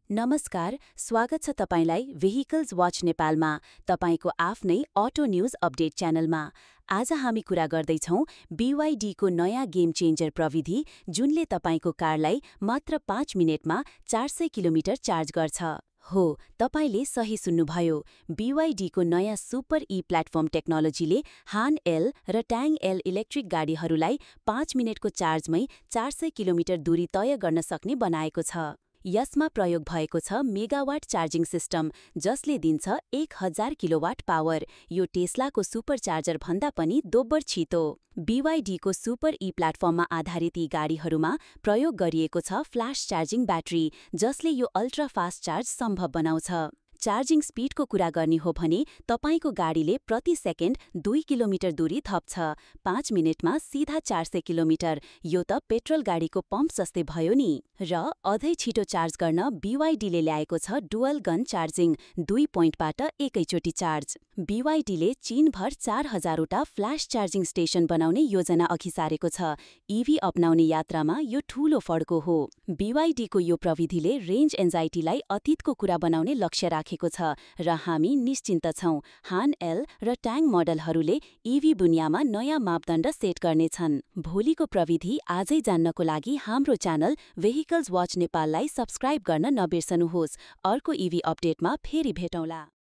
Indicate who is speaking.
Speaker 1: नमस्कार, स्वागत छ तपाईंलाई भेहिकल्स वाच नेपालमा, तपाईंको आफ्नै अटो न्यूज अपडेट च्यानलमा। आज हामी कुरा गर्दैछौं BYDको नयाँ गेम चेन्जर प्रविधि जुनले तपाईंको कारलाई मात्र 5 मिनेटमा 400 किलोमिटर चार्ज गर्छ। हो, तपाईंले सही सुन्नुभयो। BYDको नयाँ सुपर ई प्लेटफर्म टेक्नोलोजीले हान एल र ट्याङ एल इलेक्ट्रिक गाडीहरूलाई 5 मिनेटको चार्जमै 400 किलोमिटर दूरी तय गर्न सक्ने बनाएको छ। यसमा प्रयोग भएको छ मेगावाट चार्जिङ सिस्टम जसले दिन्छ 1000 किलोवाट पावर। यो टेस्लाको सुपर चार्जर भन्दा पनि दोब्बर छिटो। BYDको सुपर ई प्लेटफर्ममा आधारित यी गाडीहरूमा प्रयोग गरिएको छ फ्ल्याश चार्जिङ ब्याट्री जसले यो अल्ट्रा फास्ट चार्ज सम्भव बनाउँछ। चार्जिङ स्पिडको कुरा गर्ने हो भने तपाईंको गाडीले प्रति सेकेन्ड 2 किलोमिटर दूरी थप्छ। 5 मिनेटमा सीधा 400 किलोमिटर। यो त पेट्रोल गाडीको पम्प जस्तै भयो नि। र अझै छिटो चार्ज गर्न BYDले ल्याएको छ डुअल गन चार्जिङ, 2 पोइन्टबाट एकैचोटि चार्ज। BYDले चीनभर 4000 वटा फ्ल्याश चार्जिङ स्टेशन बनाउने योजना अघि सारेको छ। EV अपनाउने यात्रामा यो ठूलो फड्को हो। BYDको यो प्रविधिले रेन्ज एन्जाइटीलाई अतीतको कुरा बनाउने लक्ष्य राखेको छ र हामी निश्चिन्त छौं। हान एल र ट्याङ मोडलहरूले EV दुनियाँमा नयाँ मापदण्ड सेट गर्नेछन्। भोलिको प्रविधि आजै जान्नको लागि हाम्रो च्यानल भेहिकल्स वाच नेपाललाई सब्स्क्राइब गर्न नबिर्सनुहोस्। अर्को EV अपडेटमा फेरि भेटौँला।